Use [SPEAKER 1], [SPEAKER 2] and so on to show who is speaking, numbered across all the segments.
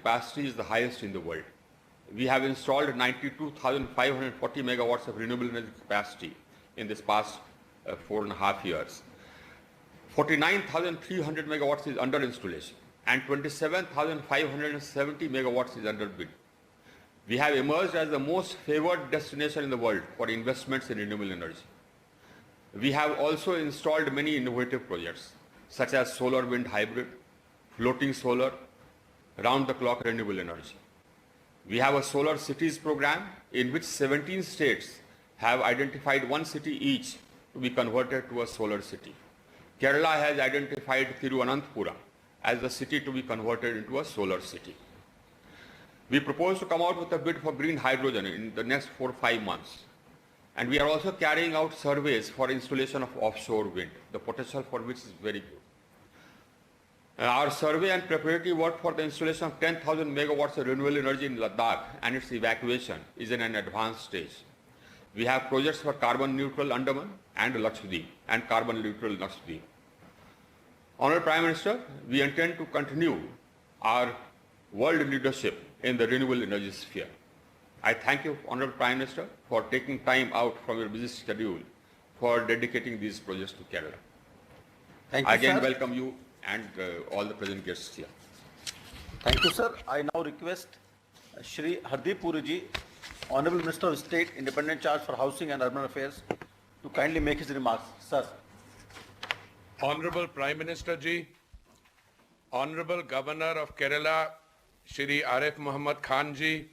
[SPEAKER 1] capacity is the highest in the world. We have installed 92,540 megawatts of renewable energy capacity in this past 4.5 years. 49,300 megawatts is under installation and 27,570 megawatts is under bid. We have emerged as the most favored destination in the world for investments in renewable energy. We have also installed many innovative projects such as solar wind hybrid, floating solar, round-the-clock renewable energy. We have a solar cities program in which 17 states have identified one city each to be converted to a solar city. Kerala has identified Thiruvananthapuram as the city to be converted into a solar city. We propose to come out with a bid for green hydrogen in the next 4 or 5 months. And we are also carrying out surveys for installation of offshore wind, the potential for which is very good. Our survey and preparatory work for the installation of 10,000 megawatts of renewable energy in Ladakh and its evacuation is in an advanced stage. We have projects for carbon neutral Andaman and Lakshadweep and carbon neutral Lakshadweep. Honorable Prime Minister, we intend to continue our world leadership in the renewable energy sphere. I thank you, Honorable Prime Minister, for taking time out from your busy schedule for dedicating these projects to Kerala.
[SPEAKER 2] Thank you,
[SPEAKER 1] I again
[SPEAKER 2] sir.
[SPEAKER 1] welcome you and all the present guests here.
[SPEAKER 2] Thank you, sir. I now request Shri Hardeep Puri ji, Honorable Minister of State, Independent Charge for Housing and Urban Affairs, to kindly make his remarks. Sir.
[SPEAKER 3] Honorable Prime Minister ji, Honorable Governor of Kerala, Shri Arif Muhammad Khan ji,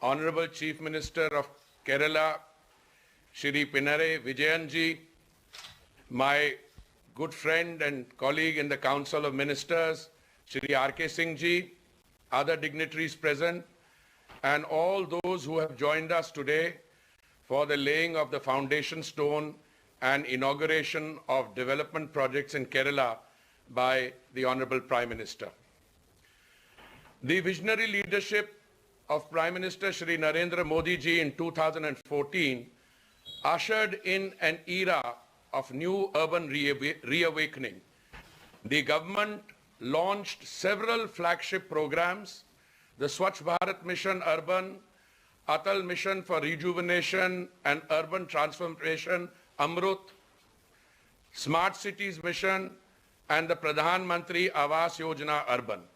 [SPEAKER 3] Honorable Chief Minister of Kerala, Shri Pinarayi Vijayan ji, my good friend and colleague in the Council of Ministers, Shri R.K. Singh ji, other dignitaries present, and all those who have joined us today for the laying of the foundation stone and inauguration of development projects in Kerala by the Honorable Prime Minister. The visionary leadership of Prime Minister Shri Narendra Modi ji in 2014 ushered in an era of new urban reawakening. The government launched several flagship programs: the Swachh Bharat Mission Urban, Atal Mission for Rejuvenation and Urban Transformation Amrut, Smart Cities Mission, and the Pradhan Mantri Awas Yojana Urban.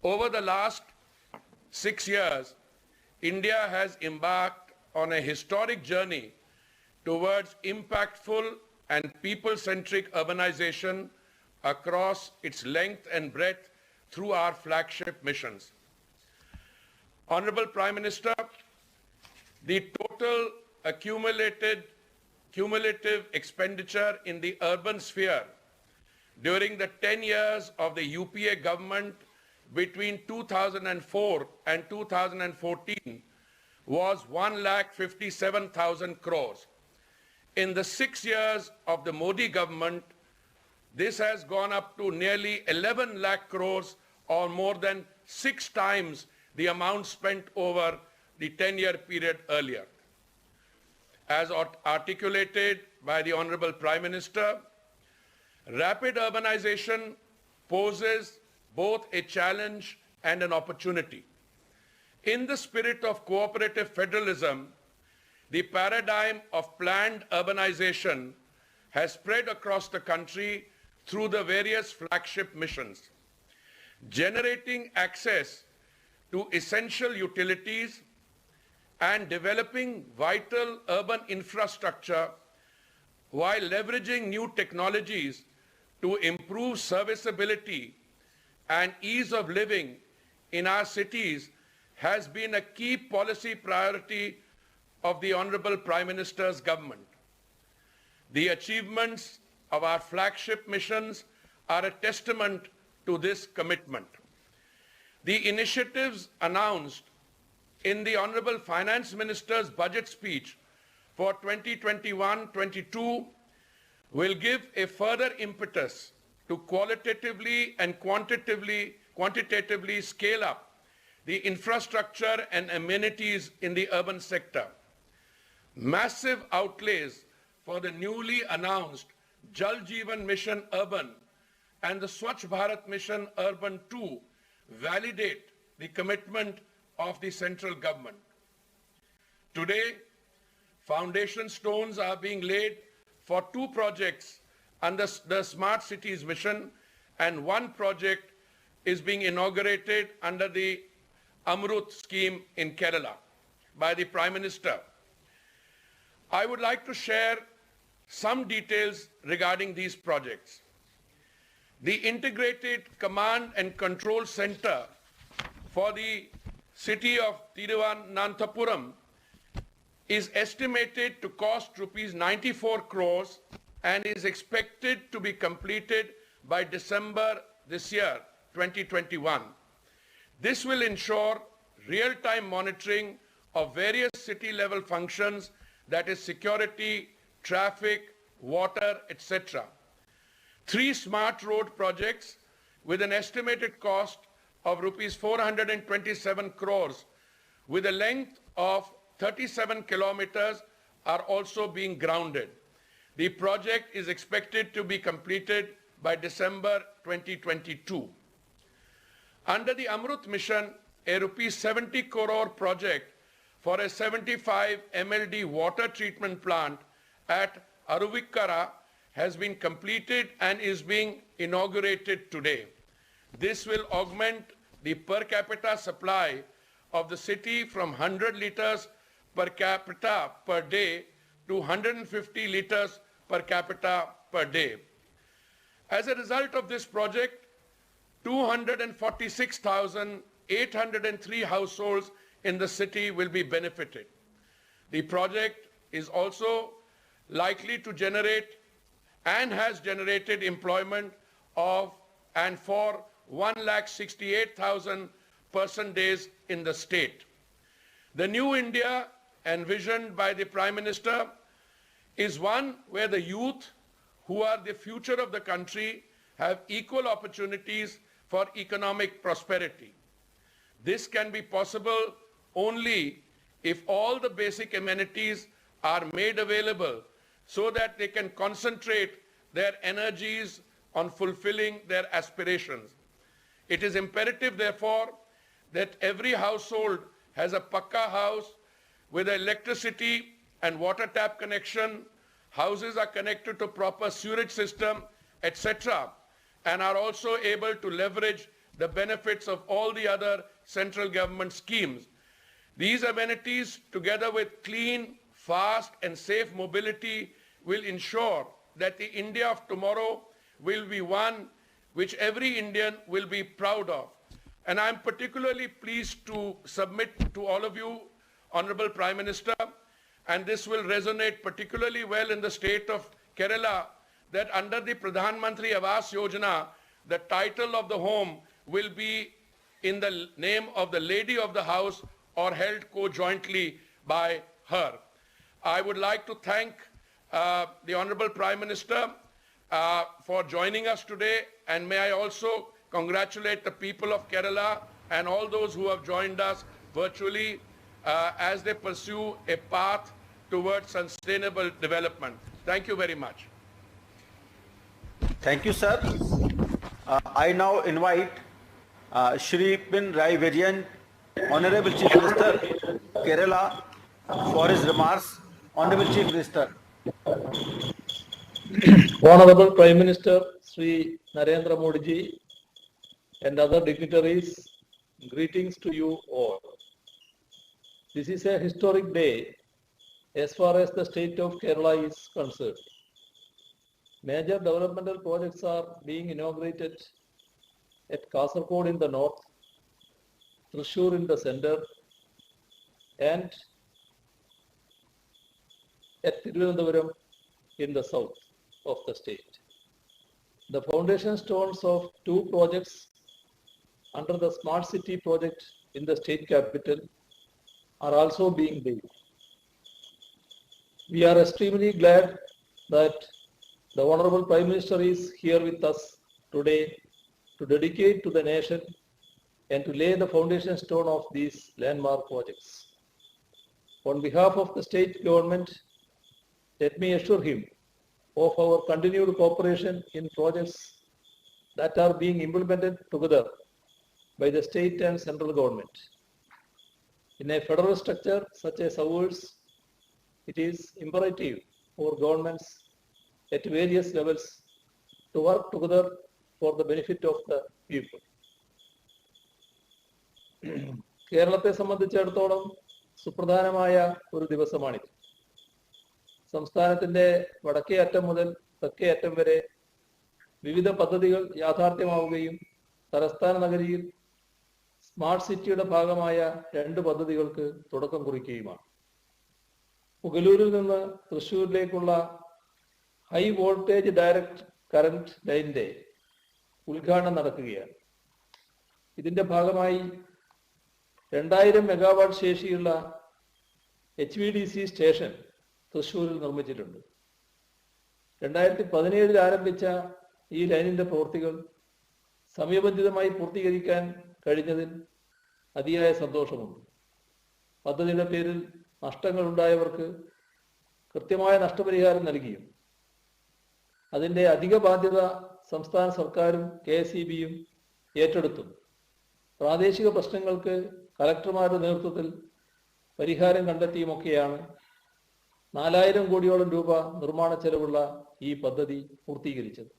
[SPEAKER 3] Over the last 6 years, India has embarked on a historic journey towards impactful and people-centric urbanization across its length and breadth through our flagship missions. Honorable Prime Minister, the total cumulative expenditure in the urban sphere during the 10 years of the UPA government between 2004 and 2014 was 1,57,000 crores. In the 6 years of the Modi government, this has gone up to nearly 11 lakh crores, or more than 6 times the amount spent over the 10-year period earlier. As articulated by the Honorable Prime Minister, rapid urbanization poses both a challenge and an opportunity. In the spirit of cooperative federalism, the paradigm of planned urbanization has spread across the country through the various flagship missions. Generating access to essential utilities and developing vital urban infrastructure while leveraging new technologies to improve serviceability and ease of living in our cities has been a key policy priority of the Honorable Prime Minister's government. The achievements of our flagship missions are a testament to this commitment. The initiatives announced in the Honorable Finance Minister's budget speech for 2021-22 will give a further impetus to qualitatively and quantitatively scale up the infrastructure and amenities in the urban sector. Massive outlays for the newly announced Jal Jeevan Mission Urban and the Swachh Bharat Mission Urban 2 validate the commitment of the central government. Today, foundation stones are being laid for 2 projects under the Smart Cities Mission, and 1 project is being inaugurated under the Amrut scheme in Kerala by the Prime Minister. I would like to share some details regarding these projects. The Integrated Command and Control Center for the city of Thiruvananthapuram is estimated to cost rupees 94 crores and is expected to be completed by December this year, 2021. This will ensure real-time monitoring of various city-level functions, that is security, traffic, water, etc. 3 smart road projects with an estimated cost of rupees 427 crores with a length of 37 kilometers are also being grounded. The project is expected to be completed by December 2022. Under the Amrut mission, a rupees 70 crore project for a 75 MLD water treatment plant at Aruvikkara has been completed and is being inaugurated today. This will augment the per capita supply of the city from 100 liters per capita per day to 150 liters per capita per day. As a result of this project, 246,803 households in the city will be benefited. The project is also likely to generate and has generated employment of and for 168,000 person days in the state. The new India envisioned by the Prime Minister is one where the youth, who are the future of the country, have equal opportunities for economic prosperity. This can be possible only if all the basic amenities are made available so that they can concentrate their energies on fulfilling their aspirations. It is imperative, therefore, that every household has a pakka house with electricity and water tap connection, houses are connected to proper sewage system, etc., and are also able to leverage the benefits of all the other central government schemes. These amenities, together with clean, fast and safe mobility, will ensure that the India of tomorrow will be one which every Indian will be proud of. And I'm particularly pleased to submit to all of you, Honorable Prime Minister, and this will resonate particularly well in the state of Kerala, that under the Pradhan Mantri Awas Yojana, the title of the home will be in the name of the lady of the house or held co-jointly by her. I would like to thank the Honorable Prime Minister for joining us today, and may I also congratulate the people of Kerala and all those who have joined us virtually as they pursue a path towards sustainable development. Thank you very much.
[SPEAKER 2] Thank you, sir. I now invite Shri Pin Rai Vijayan, Honorable Chief Minister, Kerala, for his remarks. Honorable Chief Minister.
[SPEAKER 4] Honorable Prime Minister Sri Narendra Modi ji and other dignitaries, greetings to you all. This is a historic day as far as the state of Kerala is concerned. Major developmental projects are being inaugurated at Kasaragod in the north, Thrissur in the center, and at Thiruvananthapuram in the south of the state. The foundation stones of 2 projects under the Smart City project in the state capital are also being laid. We are extremely glad that the Honorable Prime Minister is here with us today to dedicate to the nation and to lay the foundation stone of these landmark projects. On behalf of the state government, let me assure him of our continued cooperation in projects that are being implemented together by the state and central government. In a federal structure such as ours, it is imperative for governments at various levels to work together for the benefit of the people. കേരളത്തെ സംബന്ധിച്ചിടത്തോളം സുപ്രധാനമായ ഒരു ദിവസമാണിത്. സംസ്ഥാനത്തിന്റെ വടക്കേ അറ്റം മുതൽ തെക്കേ അറ്റം വരെ വിവിധ പദ്ധതികൾ യാഥാർത്ഥ്യമാവുകയും തലസ്ഥാന നഗരിയിൽ സ്മാർട്ട് സിറ്റിയുടെ ഭാഗമായ 2 പദ്ധതികൾക്ക് തുടക്കം കുറിക്കുകയുമാണ്. പുഗലൂരിൽ നിന്ന് തൃശ്ശൂരിലേക്കുള്ള ഹൈ വോൾട്ടേജ് ഡയറക്റ്റ് കറന്റ് ലൈനിന്റെ ഉദ്ഘാടനം നടക്കുകയാണ്. ഇതിന്റെ ഭാഗമായി 2000 മെഗാവാട്ട് ശേഷിയുള്ള HVDC സ്റ്റേഷൻ തൃശ്ശൂരിൽ നിർമ്മിച്ചിട്ടുണ്ട്. 2017 ആരംഭിച്ച ഈ ലൈനിന്റെ പ്രവൃത്തികൾ സമയബന്ധിതമായി പൂർത്തീകരിക്കാൻ കഴിഞ്ഞതിൽ അതിയായ സന്തോഷമുണ്ട്. പദ്ധതിയുടെ പേരിൽ നഷ്ടങ്ങൾ ഉണ്ടായവർക്ക് കൃത്യമായ നഷ്ടപരിഹാരം നൽകിയും അതിന്റെ അധിക ബാധ്യത സംസ്ഥാന സർക്കാരും KSEBയും ഏറ്റെടുത്തും പ്രാദേശിക പ്രശ്നങ്ങൾക്ക് കളക്ടർമാരുടെ നേതൃത്വത്തിൽ പരിഹാരം കണ്ടെത്തിയുമൊക്കെയാണ് 4000 കോടിയോളം രൂപ നിർമ്മാണ ചെലവുള്ള ഈ പദ്ധതി പൂർത്തീകരിച്ചത്.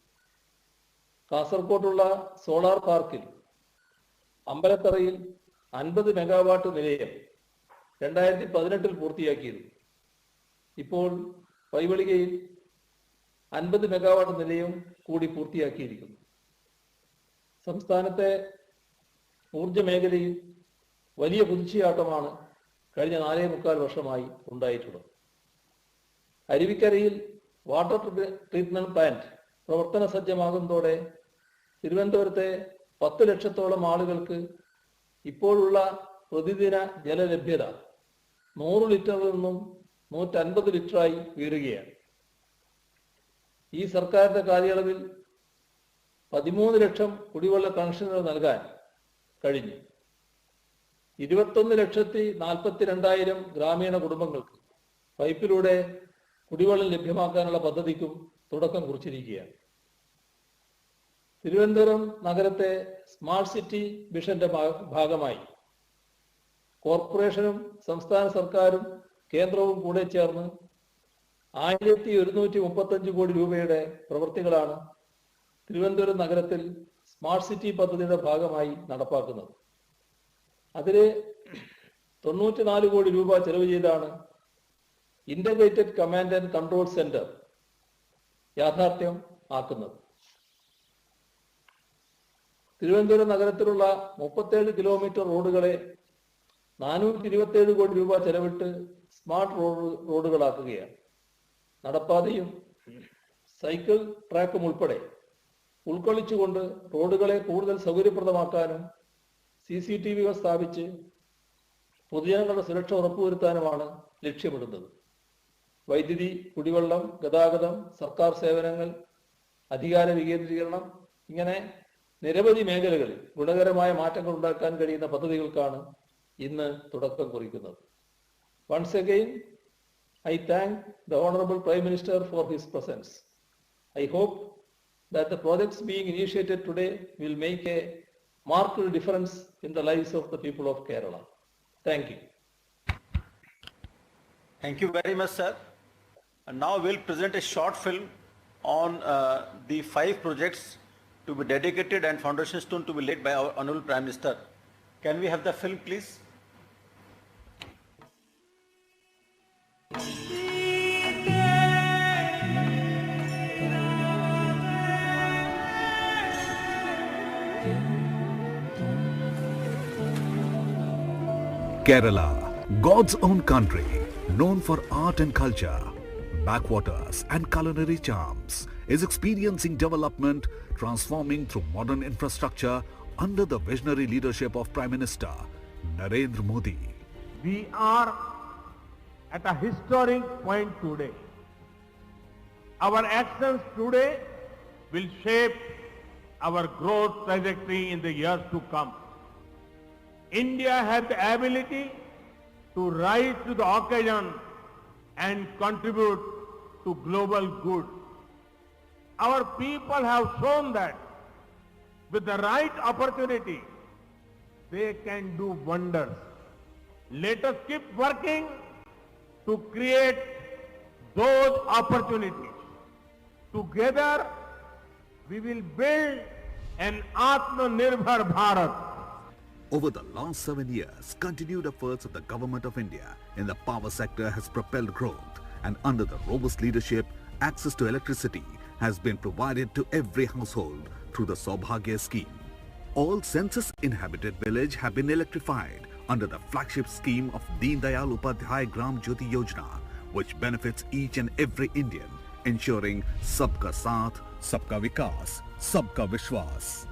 [SPEAKER 4] കാസർകോട്ടുള്ള സോളാർ പാർക്കിൽ അമ്പലത്തറയിൽ 50 മെഗാവാട്ട് നിലയം 2018 പൂർത്തിയാക്കിയിരുന്നു. ഇപ്പോൾ പൈവളികയിൽ 50 മെഗാവാട്ട് നിലയം കൂടി പൂർത്തിയാക്കിയിരിക്കുന്നു. സംസ്ഥാനത്തെ ഊർജ മേഖലയിൽ വലിയ കുതിച്ചുചാട്ടമാണ് കഴിഞ്ഞ 4.25 വർഷമായി ഉണ്ടായിട്ടുള്ളത്. അരുവിക്കരയിൽ വാട്ടർ ട്രീറ്റ്മെന്റ് പ്ലാന്റ് പ്രവർത്തന സജ്ജമാകുന്നതോടെ തിരുവനന്തപുരത്തെ 10 ലക്ഷത്തോളം ആളുകൾക്ക് ഇപ്പോഴുള്ള പ്രതിദിന ജലലഭ്യത 100 ലിറ്ററിൽ നിന്നും 150 ലിറ്ററായി ഉയരുകയാണ്. ഈ സർക്കാരിന്റെ കാലയളവിൽ 13 ലക്ഷം കുടിവെള്ള കണക്ഷനുകൾ നൽകാൻ കഴിഞ്ഞു. 21,42,000 ഗ്രാമീണ കുടുംബങ്ങൾക്ക് പൈപ്പിലൂടെ കുടിവെള്ളം ലഭ്യമാക്കാനുള്ള പദ്ധതിക്കും തുടക്കം കുറിച്ചിരിക്കുകയാണ്. തിരുവനന്തപുരം നഗരത്തെ സ്മാർട്ട് സിറ്റി മിഷന്റെ ഭാഗമായി കോർപ്പറേഷനും സംസ്ഥാന സർക്കാരും കേന്ദ്രവും കൂടെ ചേർന്ന് 1135 കോടി രൂപയുടെ പ്രവൃത്തികളാണ് തിരുവനന്തപുരം നഗരത്തിൽ സ്മാർട്ട് സിറ്റി പദ്ധതിയുടെ ഭാഗമായി നടപ്പാക്കുന്നത്. അതിൽ 94 കോടി രൂപ ചെലവ് ചെയ്താണ് integrated command and control centre യാഥാർത്ഥ്യം ആക്കുന്നത്. തിരുവനന്തപുരം നഗരത്തിലുള്ള 37 കിലോമീറ്റർ റോഡുകളെ 427 കോടി രൂപ ചെലവിട്ട് സ്മാർട്ട് റോഡുകളാക്കുകയാണ്. നടപ്പാതയും സൈക്കിൾ ട്രാക്കും ഉൾപ്പെടെ ഉൾക്കൊള്ളിച്ചുകൊണ്ട് റോഡുകളെ കൂടുതൽ സൗകര്യപ്രദമാക്കാനും CCTVകൾ സ്ഥാപിച്ച് പൊതുജനങ്ങളുടെ സുരക്ഷ ഉറപ്പുവരുത്താനുമാണ് ലക്ഷ്യമിടുന്നത്. വൈദ്യുതി, കുടിവെള്ളം, ഗതാഗതം, സർക്കാർ സേവനങ്ങൾ, അധികാര വികേന്ദ്രീകരണം ഇങ്ങനെ നിരവധി മേഖലകളിൽ ഗുണകരമായ മാറ്റങ്ങൾ ഉണ്ടാക്കാൻ കഴിയുന്ന പദ്ധതികൾക്കാണ് ഇന്ന് തുടക്കം കുറിക്കുന്നത്. Once again, I thank the Honorable Prime Minister for his presence. I hope that the projects being initiated today will make a marked difference in the lives of the people of Kerala. Thank you.
[SPEAKER 2] Thank you very much, sir. And now we'll present a short film on the 5 projects to be dedicated and foundation stone to be laid by our Honorable Prime Minister. Can we have the film, please?
[SPEAKER 5] Kerala, God's own country, known for art and culture, backwaters and culinary charms, is experiencing development, transforming through modern infrastructure under the visionary leadership of Prime Minister Narendra Modi.
[SPEAKER 6] We are at a historic point today. Our actions today will shape our growth trajectory in the years to come. India has the ability to rise to the occasion and contribute to global good. Our people have shown that with the right opportunity, they can do wonders. Let us keep working to create those opportunities. Together, we will build an Atmanirbhar Bharat.
[SPEAKER 5] Over the last 7 years, continued efforts of the Government of India in the power sector has propelled growth, and under the robust leadership, access to electricity has been provided to every household through the Saubhagya scheme. All census-inhabited villages have been electrified under the flagship scheme of Deen Dayal Upadhyay Gram Jyoti Yojana, which benefits each and every Indian, ensuring Sabka Saath, Sabka Vikas, Sabka Vishwas.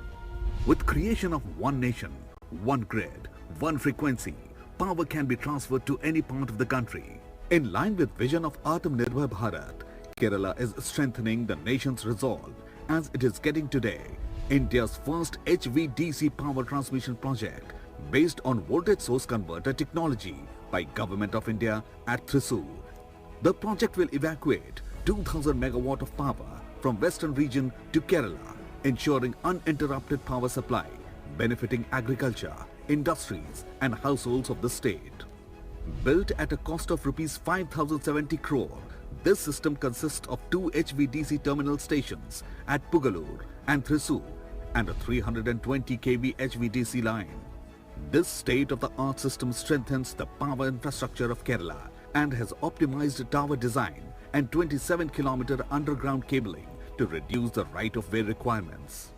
[SPEAKER 5] With creation of one nation, one grid, one frequency, power can be transferred to any part of the country. In line with vision of Atmanirbhar Bharat, Kerala is strengthening the nation's resolve as it is getting today India's first HVDC power transmission project based on voltage source converter technology by Government of India at Thrissur. The project will evacuate 2000 megawatt of power from western region to Kerala, ensuring uninterrupted power supply, benefiting agriculture, industries and households of the state. Built at a cost of rupees 5,070 crore, this system consists of 2 HVDC terminal stations at Pugalur and Thrissur and a 320 kV HVDC line. This state-of-the-art system strengthens the power infrastructure of Kerala and has optimized tower design and 27-kilometer underground cabling to reduce the right-of-way requirements.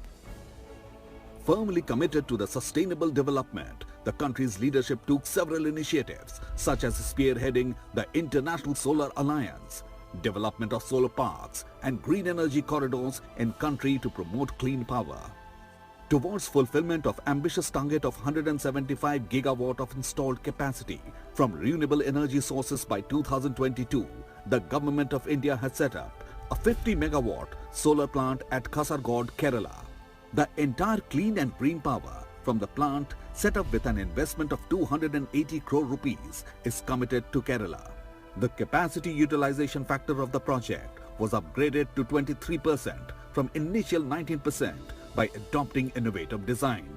[SPEAKER 5] Firmly committed to the sustainable development, the country's leadership took several initiatives such as spearheading the International Solar Alliance, development of solar parks and green energy corridors in country to promote clean power. Towards fulfillment of ambitious target of 175 gigawatt of installed capacity from renewable energy sources by 2022, the Government of India has set up a 50 megawatt solar plant at Kasaragod, Kerala. The entire clean and green power from the plant, set up with an investment of 280 crore rupees, is committed to Kerala. The capacity utilization factor of the project was upgraded to 23% from initial 19% by adopting innovative design.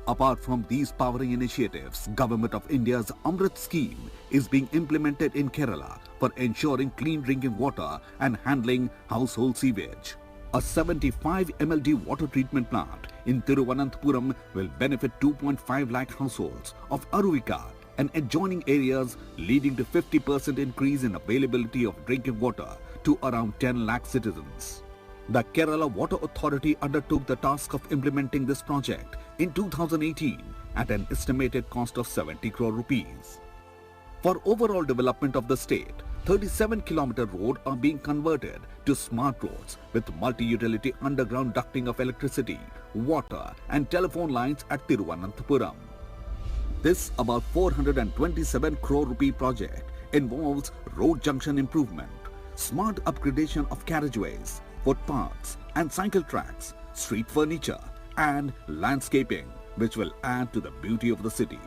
[SPEAKER 5] Apart from these powering initiatives, Government of India's Amrit scheme is being implemented in Kerala for ensuring clean drinking water and handling household sewage. A 75 MLD water treatment plant in Thiruvananthapuram will benefit 2.5 lakh households of Aruvika and adjoining areas, leading to 50% increase in availability of drinking water to around 10 lakh citizens. The Kerala Water Authority undertook the task of implementing this project in 2018 at an estimated cost of 70 crore rupees. For overall development of the state, 37-kilometer roads are being converted to smart roads with multi-utility underground ducting of electricity, water and telephone lines at Thiruvananthapuram. This about 427 crore rupee project involves road junction improvement, smart upgradation of carriageways, footpaths and cycle tracks, street furniture and landscaping, which will add to the beauty of the city.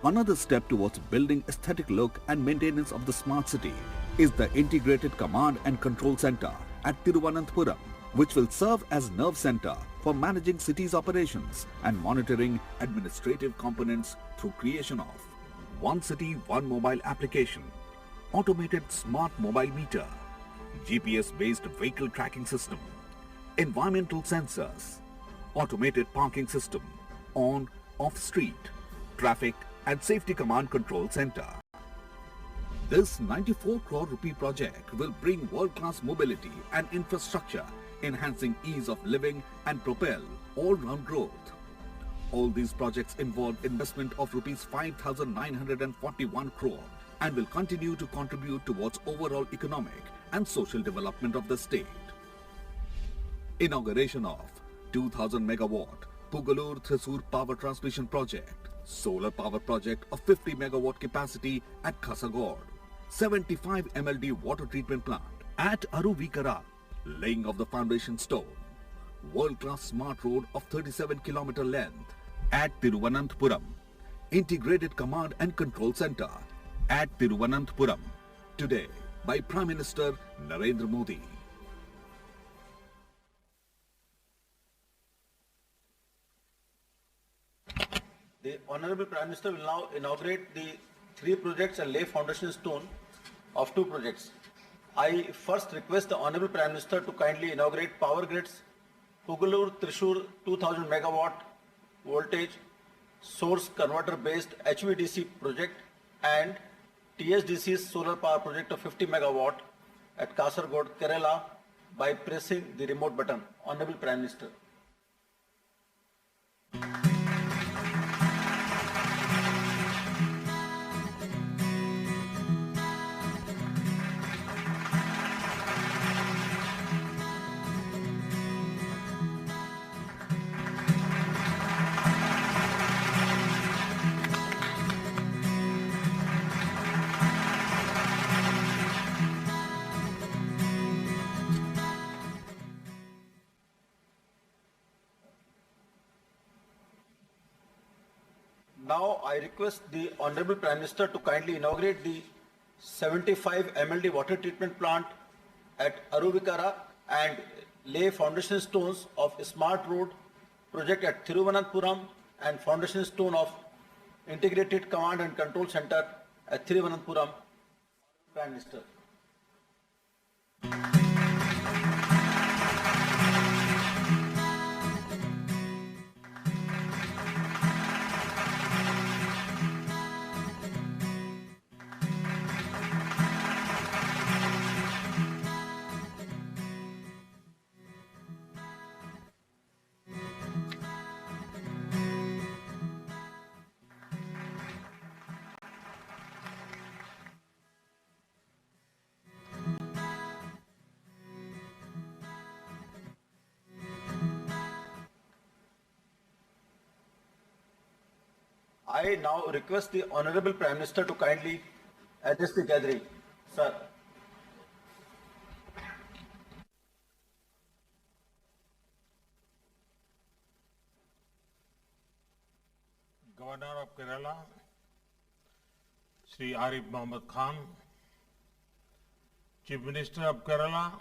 [SPEAKER 5] Another step towards building aesthetic look and maintenance of the smart city is the Integrated Command and Control Center at Thiruvananthapuram, which will serve as nerve center for managing city's operations and monitoring administrative components through creation of One City, One Mobile application, automated smart mobile meter, GPS-based vehicle tracking system, environmental sensors, automated parking system, on, off-street, traffic and safety command control center. This 94 crore rupee project will bring world-class mobility and infrastructure, enhancing ease of living and propel all-round growth. All these projects involve investment of rupees 5,941 crore and will continue to contribute towards overall economic and social development of the state. Inauguration of 2000 megawatt Pugalur-Thrissur power transmission project, solar power project of 50 megawatt capacity at Kasaragod, 75 MLD water treatment plant at Aruvika, laying of the foundation stone, world-class smart road of 37-kilometer length at Thiruvananthapuram, integrated command and control center at Thiruvananthapuram, today by Prime Minister Narendra Modi.
[SPEAKER 2] The Honorable Prime Minister will now inaugurate the 3 projects and lay foundation stone of 2 projects. I first request the Honorable Prime Minister to kindly inaugurate Power Grids, Pugalur Trishur 2000 megawatt voltage source converter based HVDC project and TSDC's solar power project of 50 megawatt at Kasargod, Kerala by pressing the remote button. Honorable Prime Minister. Now I request the Honorable Prime Minister to kindly inaugurate the 75 MLD water treatment plant at Aruvikara and lay foundation stones of Smart Road project at Thiruvananthapuram and foundation stone of Integrated Command and Control Center at Thiruvananthapuram. Prime Minister. I now request the Honorable Prime Minister to kindly address the gathering. Sir.
[SPEAKER 6] Governor of Kerala, Sri Arif Mohammed Khan, Chief Minister of Kerala,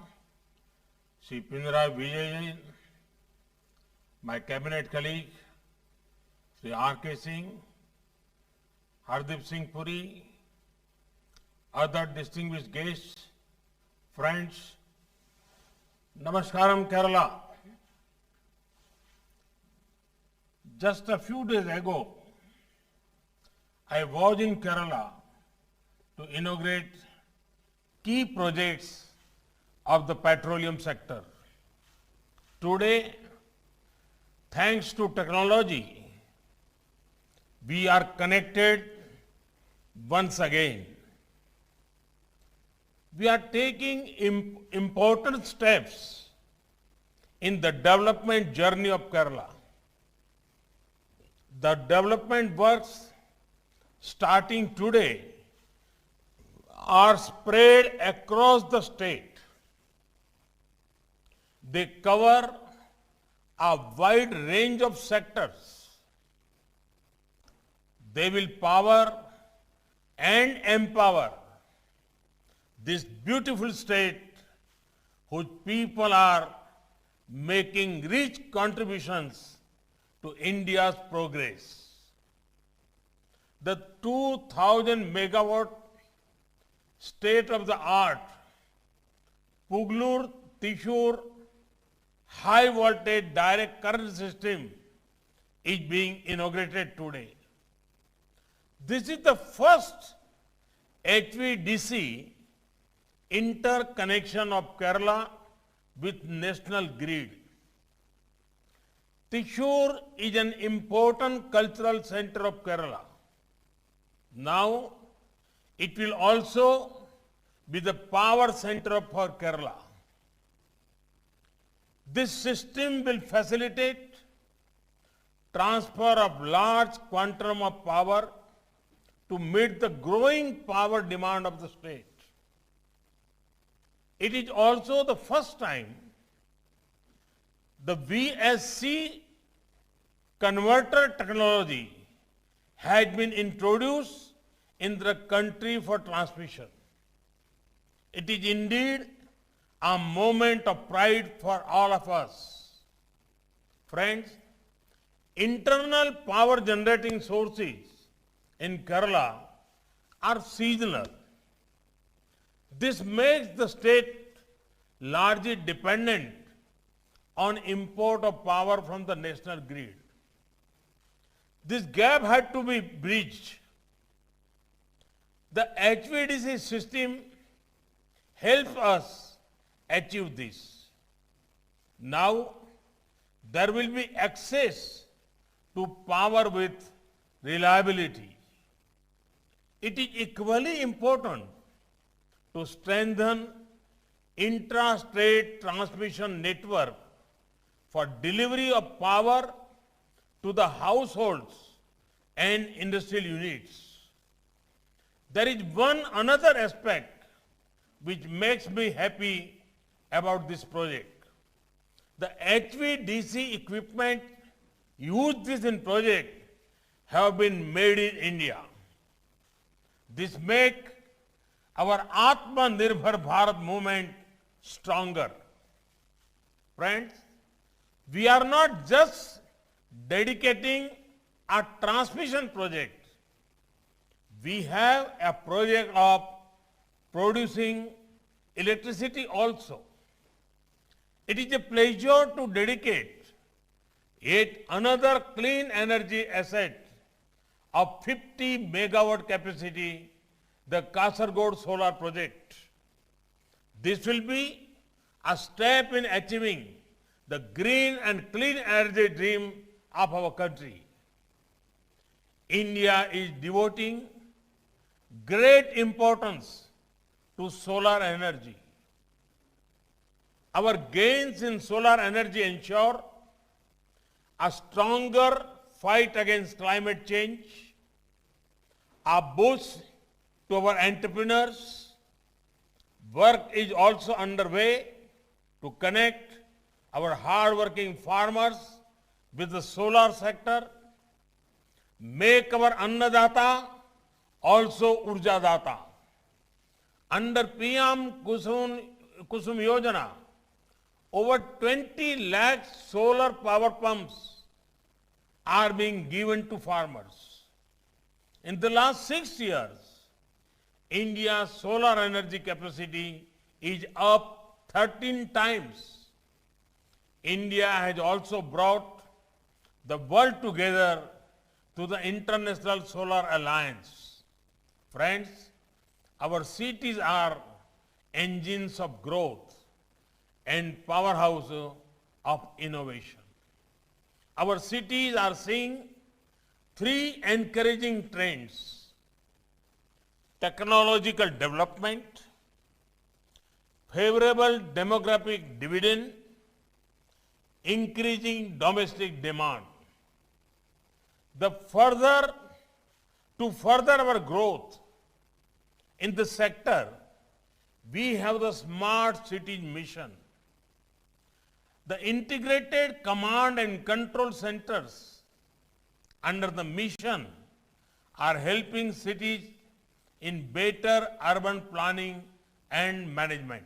[SPEAKER 6] Sri Pinarayi Vijayan, my cabinet colleague, Sri R.K. Singh, Hardeep Singh Puri, other distinguished guests, friends, Namaskaram Kerala. Just a few days ago, I was in Kerala to inaugurate key projects of the petroleum sector. Today, thanks to technology, we are connected once again. We are taking important steps in the development journey of Kerala. The development works starting today are spread across the state. They cover a wide range of sectors. They will power and empower this beautiful state whose people are making rich contributions to India's progress. The 2000 megawatt state-of-the-art Pugalur Thrissur high voltage direct current system is being inaugurated today. This is the first HVDC interconnection of Kerala with national grid. Thrissur is an important cultural center of Kerala. Now, it will also be the power center for Kerala. This system will facilitate transfer of large quantum of power to meet the growing power demand of the state. It is also the first time the VSC converter technology has been introduced in the country for transmission. It is indeed a moment of pride for all of us. Friends, internal power generating sources in Kerala are seasonal. This makes the state largely dependent on import of power from the national grid. This gap had to be bridged. The HVDC system helps us achieve this. Now, there will be access to power with reliability. It is equally important to strengthen intra-state transmission network for delivery of power to the households and industrial units. There is one another aspect which makes me happy about this project. The HVDC equipment used in this project have been made in India. This makes our Atmanirbhar Bharat movement stronger. Friends, we are not just dedicating a transmission project. We have a project of producing electricity also. It is a pleasure to dedicate yet another clean energy asset of 50 megawatt capacity, the Kasargod solar project. This will be a step in achieving the green and clean energy dream of our country. India is devoting great importance to solar energy. Our gains in solar energy ensure a stronger fight against climate change, a boost to our entrepreneurs. Work is also underway to connect our hard-working farmers with the solar sector, make our Annadata also Urjadata. Under PM Kusum Yojana, over 20 lakh solar power pumps are being given to farmers. In the last 6 years, India's solar energy capacity is up 13 times. India has also brought the world together to the International Solar Alliance. Friends, our cities are engines of growth and powerhouse of innovation. Our cities are seeing three encouraging trends: technological development, favorable demographic dividend, increasing domestic demand. To further our growth in the sector, we have the Smart Cities Mission. The integrated command and control centers under the mission are helping cities in better urban planning and management.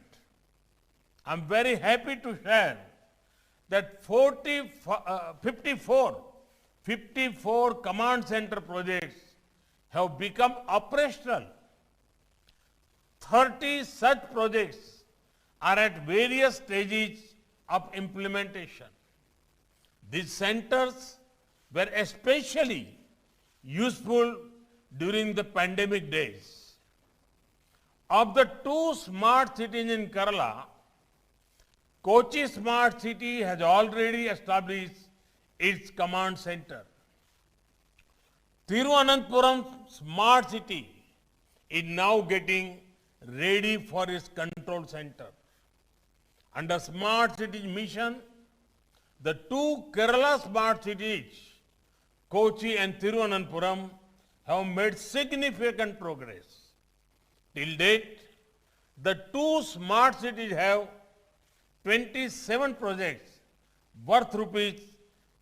[SPEAKER 6] I'm very happy to share that 54 command center projects have become operational. 30 such projects are at various stages of implementation. These centers were especially useful during the pandemic days. Of the 2 smart cities in Kerala, Kochi Smart City has already established its command center. Thiruvananthapuram Smart City is now getting ready for its control center. Under Smart Cities Mission, the 2 Kerala Smart Cities, Kochi and Thiruvananthapuram, have made significant progress. Till date, the 2 smart cities have 27 projects worth rupees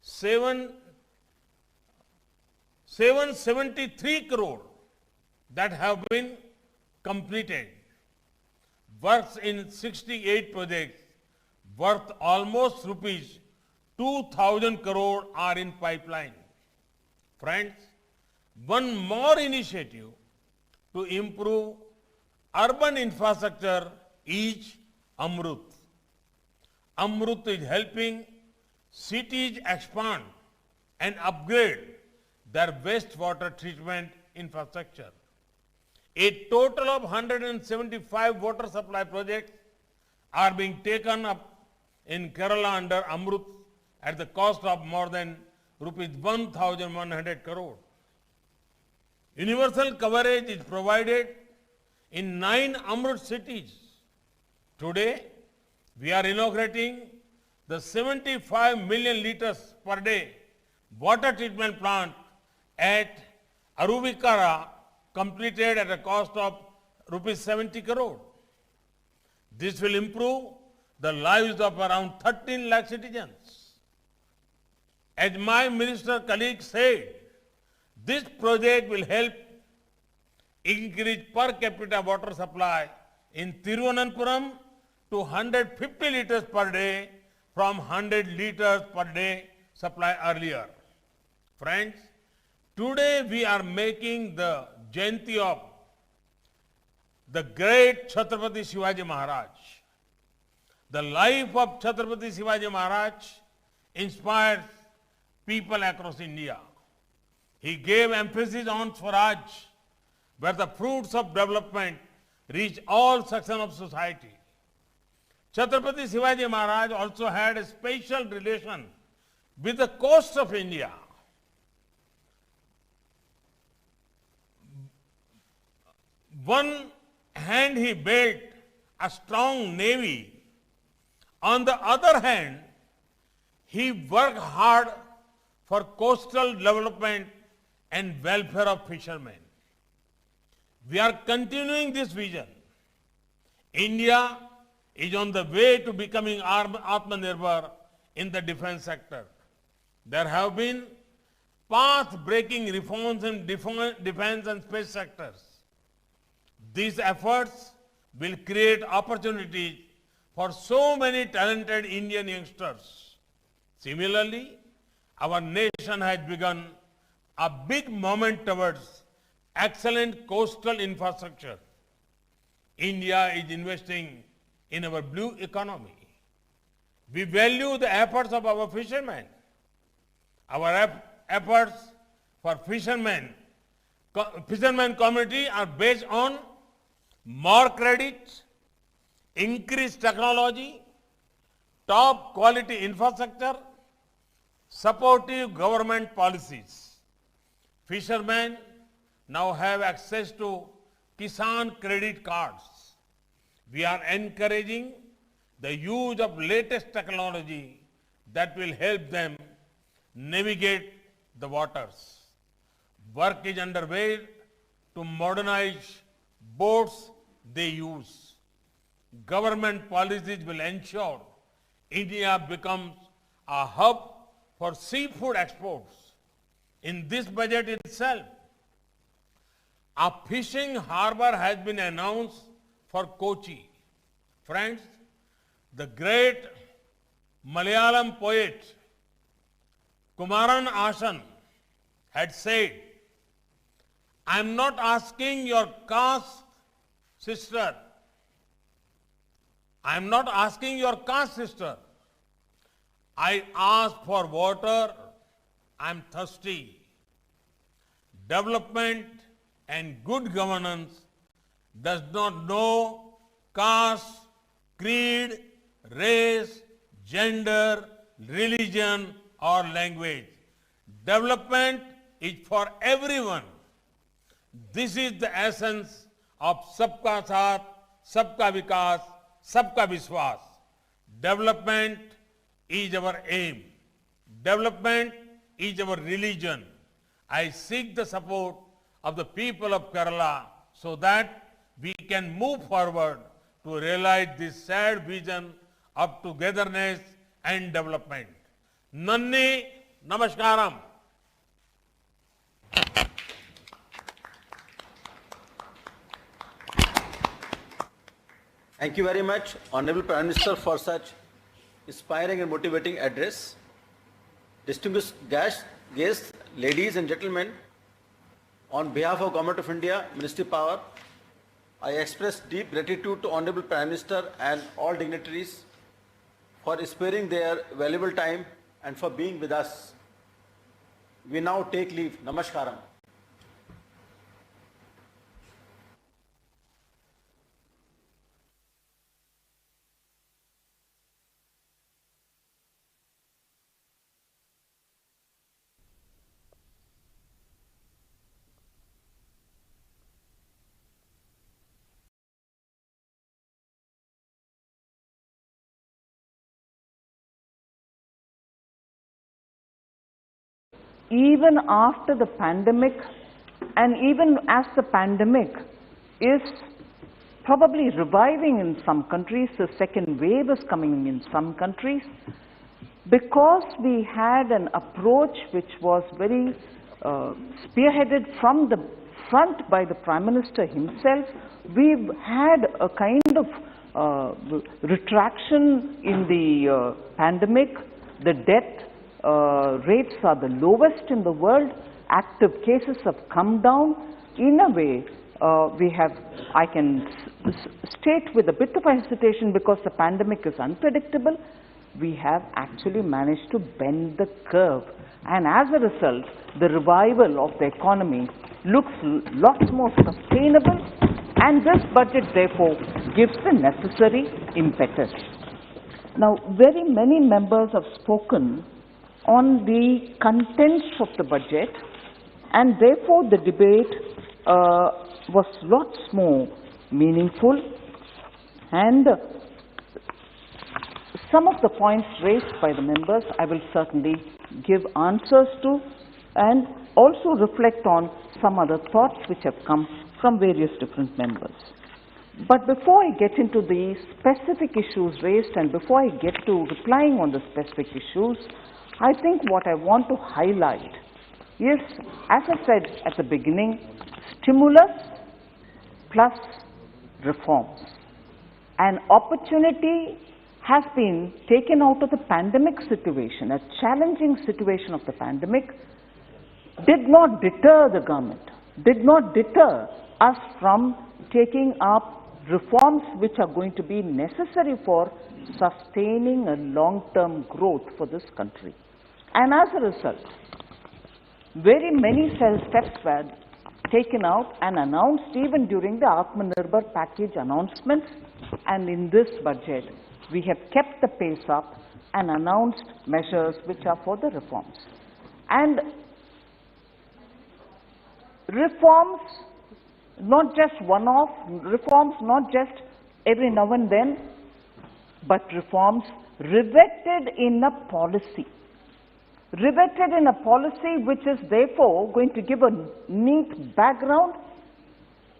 [SPEAKER 6] 773 crore that have been completed. Works in 68 projects worth almost rupees 2,000 crore are in pipeline. Friends, one more initiative to improve urban infrastructure is Amrut. Amrut is helping cities expand and upgrade their wastewater treatment infrastructure. A total of 175 water supply projects are being taken up in Kerala under Amrut at the cost of more than rupees 1,100 crore. Universal coverage is provided in 9 Amrut cities. Today, we are inaugurating the 75 million liters per day water treatment plant at Aruvikara, completed at a cost of rupees 70 crore. This will improve the lives of around 13 lakh citizens. As my minister colleague said, this project will help increase per capita water supply in Thiruvananthapuram to 150 liters per day from 100 liters per day supply earlier. Friends, today we are making the Jayanti of the great Chhatrapati Shivaji Maharaj. The life of Chhatrapati Shivaji Maharaj inspires people across India. He gave emphasis on Swaraj, where the fruits of development reach all sections of society. Chhatrapati Shivaji Maharaj also had a special relation with the coast of India. One hand he built a strong navy. On the other hand, he worked hard for coastal development and welfare of fishermen. We are continuing this vision. India is on the way to becoming Atmanirbhar in the defense sector. There have been path-breaking reforms in defense and space sectors. These efforts will create opportunities for so many talented Indian youngsters. Similarly, our nation has begun a big movement towards excellent coastal infrastructure. India is investing in our blue economy. We value the efforts of our fishermen. Our efforts for fishermen community are based on more credit, increased technology, top quality infrastructure, supportive government policies. Fishermen now have access to Kisan credit cards. We are encouraging the use of latest technology that will help them navigate the waters. Work is underway to modernize boats they use. Government policies will ensure India becomes a hub for seafood exports. In this budget itself, a fishing harbor has been announced for Kochi. Friends, the great Malayalam poet Kumaran Ashan had said, I am not asking your caste, sister. I am not asking your caste, sister. I ask for water. I am thirsty. Development and good governance does not know caste, creed, race, gender, religion, or language. Development is for everyone. This is the essence of Sabka Saath, Sabka Vikas, Sabka Vishwas. Development is our aim. Development is our religion. I seek the support of the people of Kerala so that we can move forward to realize this shared vision of togetherness and development. Nanni Namaskaram.
[SPEAKER 2] Thank you very much, Honorable Prime Minister, for such inspiring and motivating address. distinguished guests, ladies and gentlemen, on behalf of Government of India, Ministry of Power, I express deep gratitude to Honorable Prime Minister and all dignitaries for sparing their valuable time and for being with us. We now take leave. Namaskaram.
[SPEAKER 7] Even after the pandemic, and even as the pandemic is probably reviving in some countries, the second wave is coming in some countries, because we had an approach which was very spearheaded from the front by the Prime Minister himself, we've had a kind of retraction in the pandemic. The death rates are the lowest in the world. Active cases have come down. In a way, I can state with a bit of hesitation, because the pandemic is unpredictable, we have actually managed to bend the curve. And as a result, the revival of the economy looks lots more sustainable, and this budget therefore gives the necessary impetus. Now, very many members have spoken on the contents of the budget, and therefore the debate was lots more meaningful, and some of the points raised by the members I will certainly give answers to, and also reflect on some other thoughts which have come from various different members. But before I get into the specific issues raised, and before I get to replying on the specific issues, I think what I want to highlight is, as I said at the beginning, stimulus plus reforms. An opportunity has been taken out of the pandemic situation. A challenging situation of the pandemic did not deter the government, did not deter us from taking up reforms which are going to be necessary for sustaining a long-term growth for this country. And as a result, very many steps were taken out and announced even during the Atmanirbhar package announcements, and in this budget we have kept the pace up and announced measures which are for the reforms. And reforms, not just one-off, reforms not just every now and then, but reforms riveted in a policy. Riveted in a policy which is therefore going to give a neat background,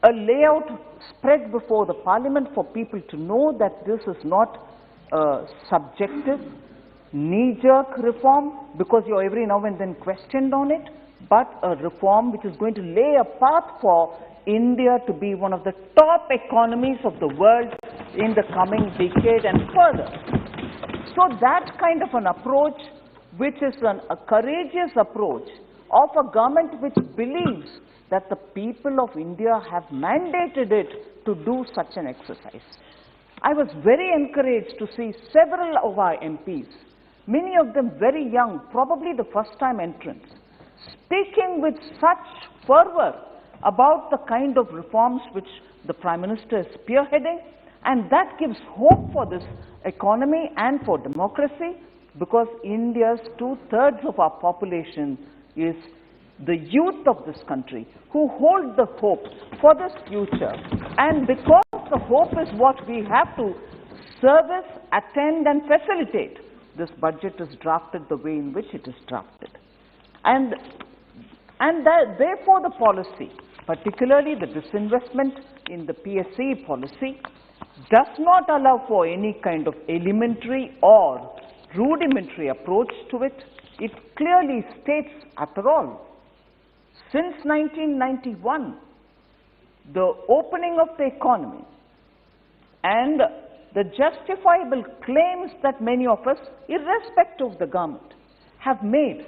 [SPEAKER 7] a layout spread before the Parliament for people to know that this is not a subjective, knee-jerk reform because you're every now and then questioned on it, but a reform which is going to lay a path for India to be one of the top economies of the world in the coming decade and further. So that kind of an approach, which is a courageous approach of a government which believes that the people of India have mandated it to do such an exercise. I was very encouraged to see several of our MPs, many of them very young, probably the first-time entrants, speaking with such fervor about the kind of reforms which the Prime Minister is spearheading, and that gives hope for this economy and for democracy, because India's 2/3 of our population is the youth of this country who hold the hope for this future. And because the hope is what we have to service, attend and facilitate, this budget is drafted the way in which it is drafted. And therefore the policy, particularly the disinvestment in the PSE policy, does not allow for any kind of elementary or rudimentary approach to it. It clearly states, after all, since 1991, the opening of the economy and the justifiable claims that many of us, irrespective of the government, have made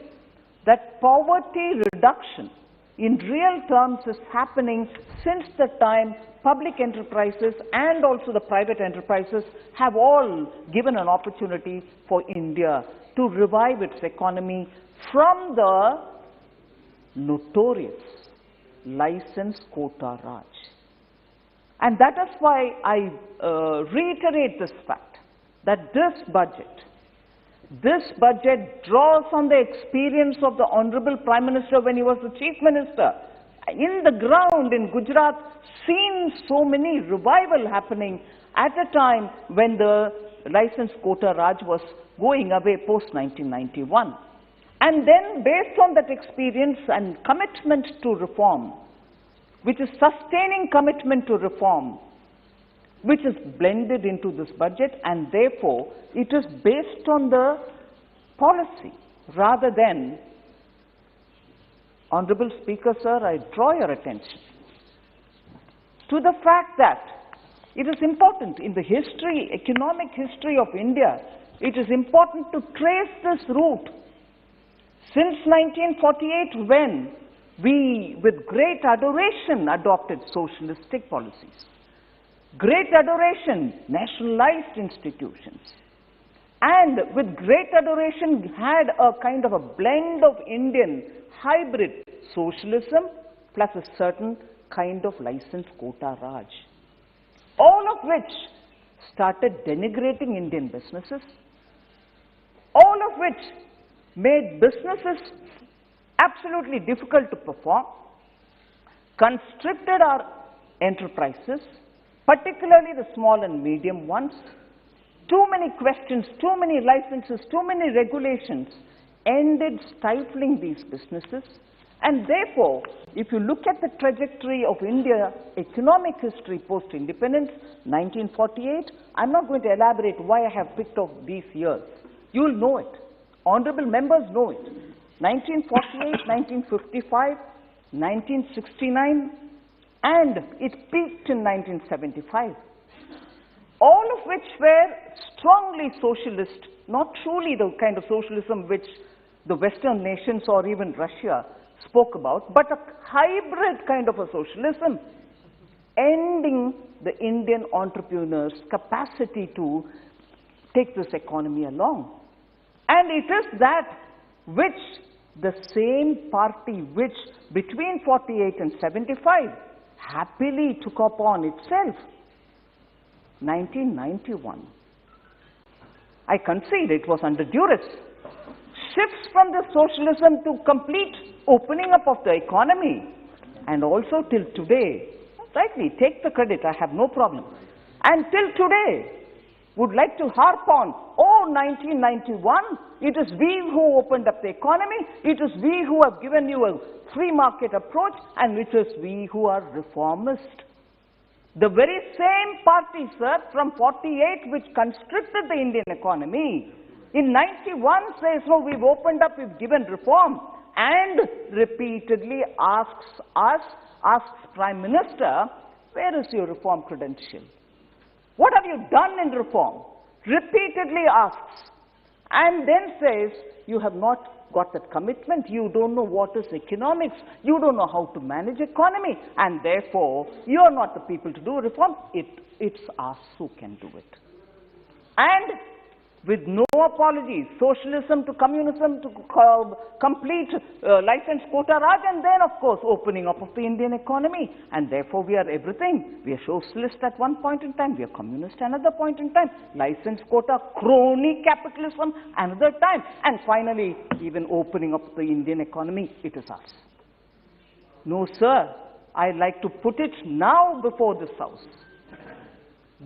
[SPEAKER 7] that poverty reduction in real terms is happening since the time public enterprises and also the private enterprises have all given an opportunity for India to revive its economy from the notorious license quota Raj. And that is why I reiterate this fact that this budget draws on the experience of the Honorable Prime Minister when he was the Chief Minister. In the ground in Gujarat, seen so many revival happening at a time when the license quota Raj was going away post-1991. And then based on that experience and commitment to reform, which is sustaining commitment to reform, which is blended into this budget, and therefore it is based on the policy rather than. Honorable Speaker, sir, I draw your attention to the fact that it is important in the history, economic history of India, it is important to trace this route. Since 1948, when we, with great adoration, adopted socialistic policies, great adoration, nationalized institutions, and with great adoration had a kind of a blend of Indian hybrid socialism plus a certain kind of license quota Raj, all of which started denigrating Indian businesses, all of which made businesses absolutely difficult to perform, constricted our enterprises, particularly the small and medium ones. Too many questions, too many licenses, too many regulations ended stifling these businesses. And therefore, if you look at the trajectory of India's economic history post-independence, 1948, I'm not going to elaborate why I have picked off these years. You will know it. Honorable members know it. 1948, 1955, 1969, and it peaked in 1975. All of which were strongly socialist, not truly the kind of socialism which the Western nations or even Russia spoke about, but a hybrid kind of a socialism, ending the Indian entrepreneurs' capacity to take this economy along. And it is that which the same party which between 48 and 75 happily took upon itself. 1991. I concede it was under duress. Shifts from the socialism to complete opening up of the economy, and also till today, rightly, take the credit, I have no problem. And till today, would like to harp on, 1991, it is we who opened up the economy, it is we who have given you a free market approach, and it is we who are reformist. The very same party, sir, from 48, which constricted the Indian economy, in 91 says, no, we've opened up, we've given reform, and repeatedly asks Prime Minister, where is your reform credential? What have you done in reform? Repeatedly asks, and then says, you have not got that commitment, you don't know what is economics, you don't know how to manage economy, and therefore, you are not the people to do reform, it's us who can do it. And with no apologies, socialism to communism to complete license quota Raj, and then of course opening up of the Indian economy, and therefore we are everything. We are socialist at one point in time, we are communist another point in time, license quota, crony capitalism another time, and finally even opening up the Indian economy, it is us. No sir, I'd like to put it now before this House,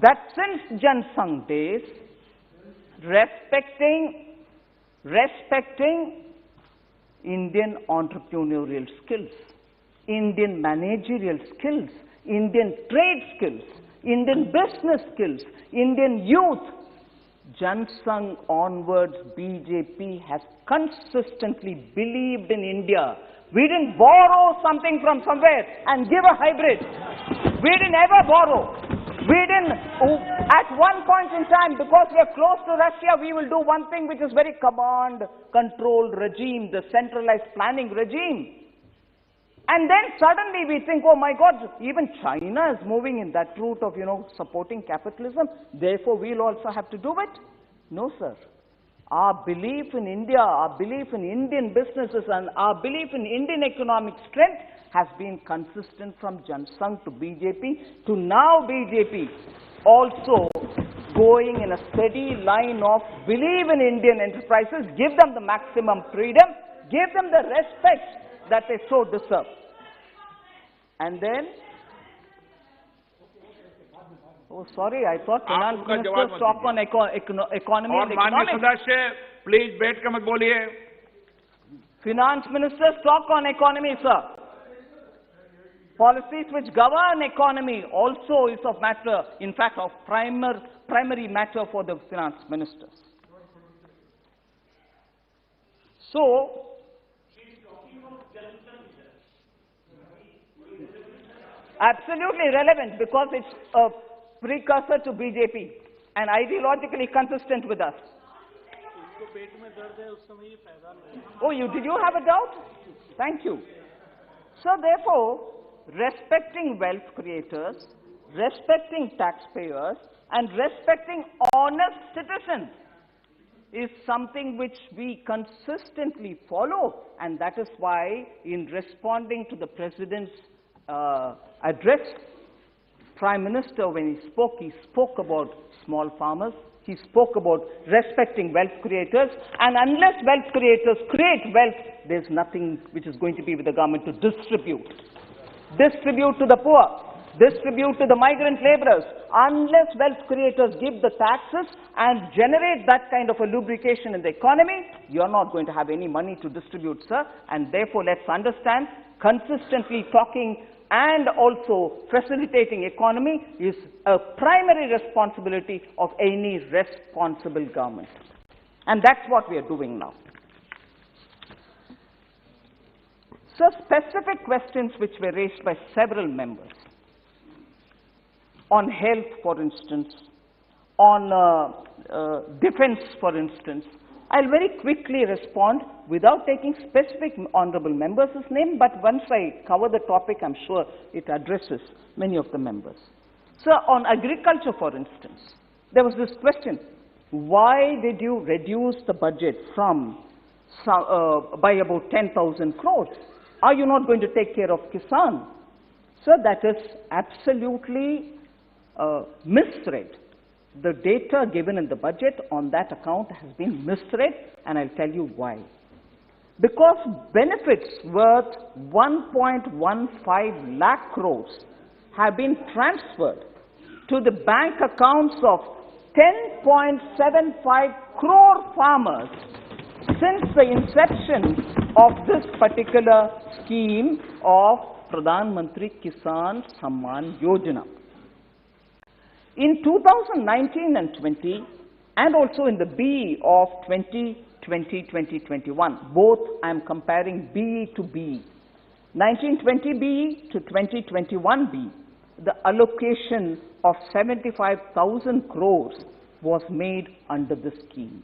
[SPEAKER 7] that since Jan Sangh days, respecting Indian entrepreneurial skills, Indian managerial skills, Indian trade skills, Indian business skills, Indian youth, Jan Sangh onwards, BJP has consistently believed in India. We didn't borrow something from somewhere and give a hybrid. We didn't ever borrow. We didn't, at one point in time, because we are close to Russia, we will do one thing which is very command-control regime, the centralized planning regime. And then suddenly we think, oh my God, even China is moving in that route of, supporting capitalism. Therefore, we'll also have to do it. No, sir. Our belief in India, our belief in Indian businesses, and our belief in Indian economic strength has been consistent from Jansangh to BJP to now BJP. Also going in a steady line of believe in Indian enterprises, give them the maximum freedom, give them the respect that they so deserve. And then, oh sorry, I thought finance minister talk on economy and economics.
[SPEAKER 8] सदस्य please बैठ कर मत बोलिए.
[SPEAKER 7] Finance ministers talk on economy, sir. Policies which govern economy also is of matter, in fact, of primary matter for the finance ministers. So, absolutely relevant because it's a precursor to BJP and ideologically consistent with us. Oh, did you have a doubt? Thank you. So therefore, respecting wealth creators, respecting taxpayers, and respecting honest citizens is something which we consistently follow, and that is why in responding to the President's address, Prime Minister, when he spoke about small farmers, he spoke about respecting wealth creators, and unless wealth creators create wealth, there's nothing which is going to be with the government to distribute. Distribute to the poor, distribute to the migrant laborers. Unless wealth creators give the taxes and generate that kind of a lubrication in the economy, you're not going to have any money to distribute, sir. And therefore, let's understand, consistently talking and also facilitating economy is a primary responsibility of any responsible government. And that's what we are doing now. So specific questions which were raised by several members on health, for instance, on defense, for instance, I'll very quickly respond without taking specific honorable members' name, but once I cover the topic, I'm sure it addresses many of the members. So on agriculture, for instance, there was this question, why did you reduce the budget from by about 10,000 crores? Are you not going to take care of Kisan? So that is absolutely misread. The data given in the budget on that account has been misread, and I'll tell you why. Because benefits worth 1.15 lakh crores have been transferred to the bank accounts of 10.75 crore farmers since the inception of this particular scheme of Pradhan Mantri Kisan Samman Yojana. In 2019 and 20, and also in the BE of 2020-2021, both I am comparing BE to BE. 1920 BE to 2021 BE, the allocation of 75,000 crores was made under the scheme.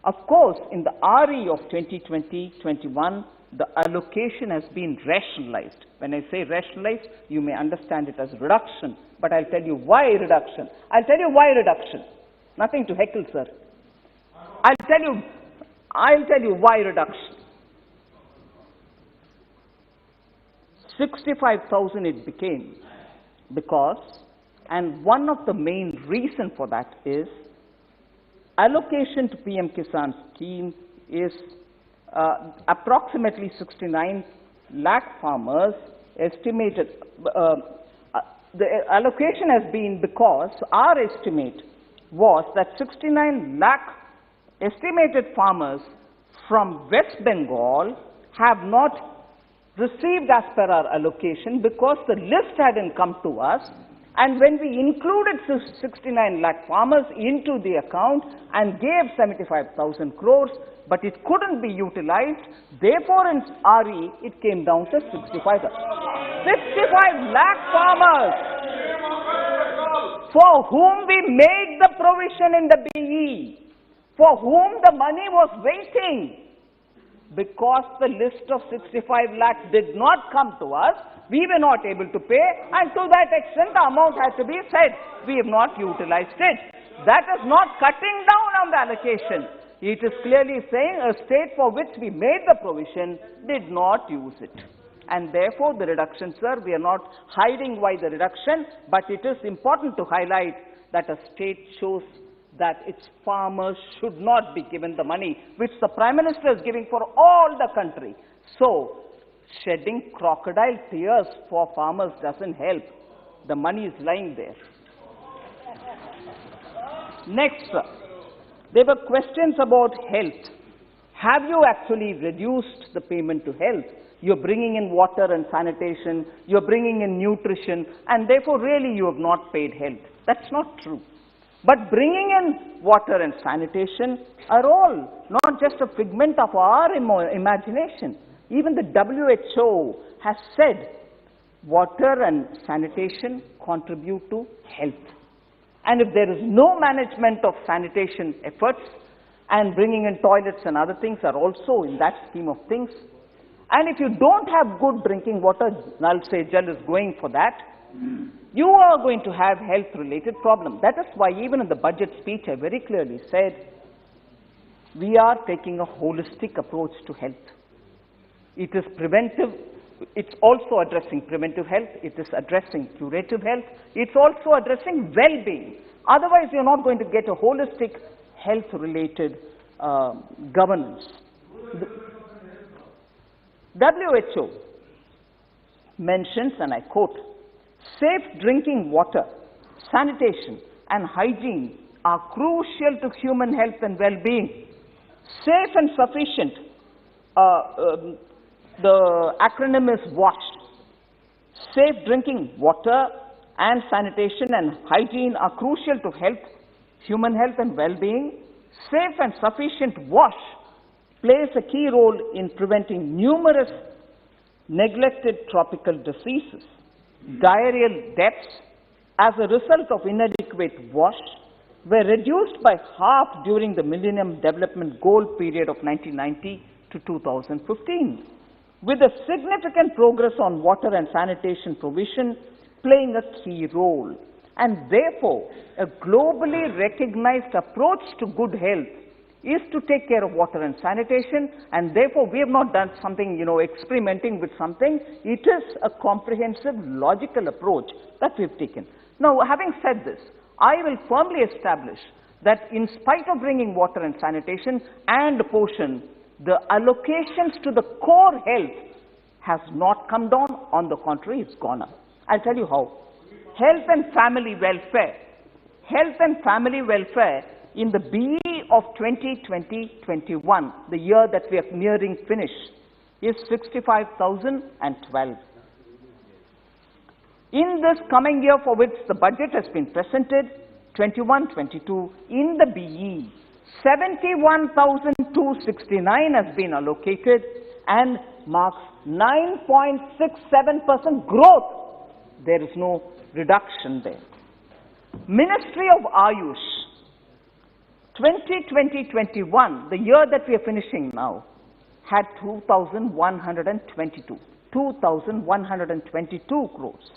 [SPEAKER 7] Of course, in the RE of 2020-21, the allocation has been rationalized. When I say rationalized, you may understand it as reduction, but I'll tell you why reduction. I'll tell you why reduction. Nothing to heckle, sir. I'll tell you why reduction. 65,000 it became because, and one of the main reason for that is, allocation to PM Kisan scheme is approximately 69 lakh farmers estimated. The allocation has been because our estimate was that 69 lakh estimated farmers from West Bengal have not received as per our allocation because the list hadn't come to us. And when we included 69 lakh farmers into the account and gave 75,000 crores, but it couldn't be utilized, therefore in RE it came down to 65 lakh farmers. for whom we made the provision in the BE, for whom the money was waiting. Because the list of 65 lakhs did not come to us, we were not able to pay, and to that extent the amount had to be said. We have not utilized it. That is not cutting down on the allocation. It is clearly saying a state for which we made the provision did not use it. And therefore the reduction, sir, we are not hiding why the reduction, but it is important to highlight that a state shows that its farmers should not be given the money which the Prime Minister is giving for all the country. So, shedding crocodile tears for farmers doesn't help. The money is lying there. Next, sir, there were questions about health. Have you actually reduced the payment to health? You're bringing in water and sanitation, you're bringing in nutrition, and therefore really you have not paid health. That's not true. But bringing in water and sanitation are all not just a figment of our imagination. Even the WHO has said water and sanitation contribute to health. And if there is no management of sanitation efforts, and bringing in toilets and other things are also in that scheme of things, and if you don't have good drinking water, Nal Se Jal is going for that, you are going to have health-related problems. That is why even in the budget speech I very clearly said, we are taking a holistic approach to health. It is preventive, it's also addressing preventive health, it is addressing curative health, it's also addressing well-being. Otherwise you're not going to get a holistic health-related governance. The WHO mentions, and I quote, safe drinking water, sanitation and hygiene are crucial to human health and well-being. Safe and sufficient, the acronym is WASH. Safe drinking water and sanitation and hygiene are crucial to health, human health and well-being. Safe and sufficient WASH plays a key role in preventing numerous neglected tropical diseases. Diarrheal deaths as a result of inadequate WASH were reduced by half during the Millennium Development Goal period of 1990 to 2015, with a significant progress on water and sanitation provision playing a key role. And therefore, a globally recognized approach to good health is to take care of water and sanitation, and therefore we have not done something, experimenting with something. It is a comprehensive, logical approach that we've taken. Now, having said this, I will firmly establish that in spite of bringing water and sanitation and portion, the allocations to the core health has not come down. On the contrary, it's gone up. I'll tell you how. Health and family welfare. Health and family welfare in the BE of 2020-21, the year that we are nearing finish, is 65,012. In this coming year for which the budget has been presented, 21-22, in the BE, 71,269 has been allocated and marks 9.67% growth. There is no reduction there. Ministry of Ayush, 2020-21, the year that we are finishing now, had 2,122 crores,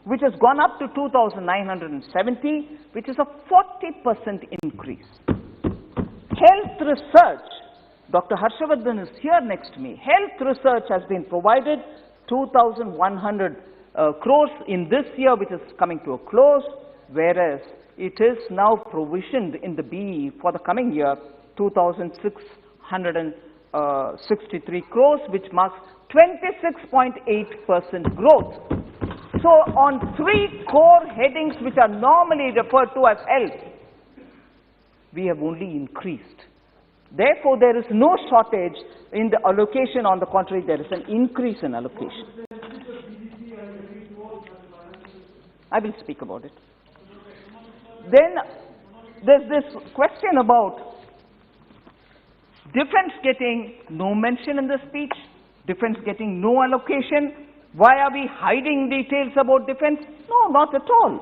[SPEAKER 7] which has gone up to 2,970, which is a 40% increase. Health research, Dr. Harshavardhan is here next to me. Health research has been provided 2,100 crores in this year, which is coming to a close, whereas it is now provisioned in the BE for the coming year 2,663 crores, which marks 26.8% growth. So on three core headings which are normally referred to as health, we have only increased. Therefore, there is no shortage in the allocation. On the contrary, there is an increase in allocation. I will speak about it. Then there's this question about defense getting no mention in the speech, defense getting no allocation. Why are we hiding details about defense? No, not at all.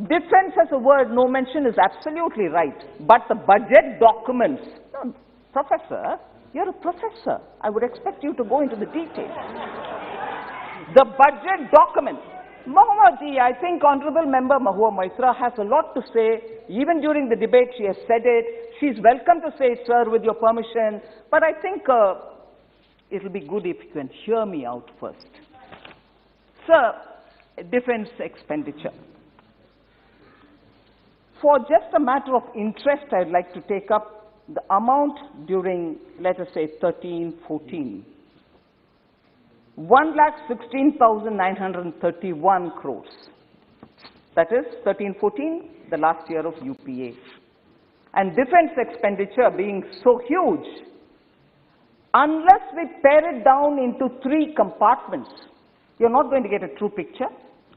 [SPEAKER 7] Defense as a word, no mention is absolutely right. But the budget documents, no, Professor, you're a professor. I would expect you to go into the details. The budget documents. Mohammadji, I think Honorable Member Mahua Moitra has a lot to say. Even during the debate, she has said it. She's welcome to say it, sir, with your permission. But I think it'll be good if you can hear me out first. Sir, defense expenditure. For just a matter of interest, I'd like to take up the amount during, let us say, 13-14. 1,16,931 crores. That is 13-14, the last year of UPA. And defense expenditure being so huge, unless we pare it down into 3 compartments, you're not going to get a true picture.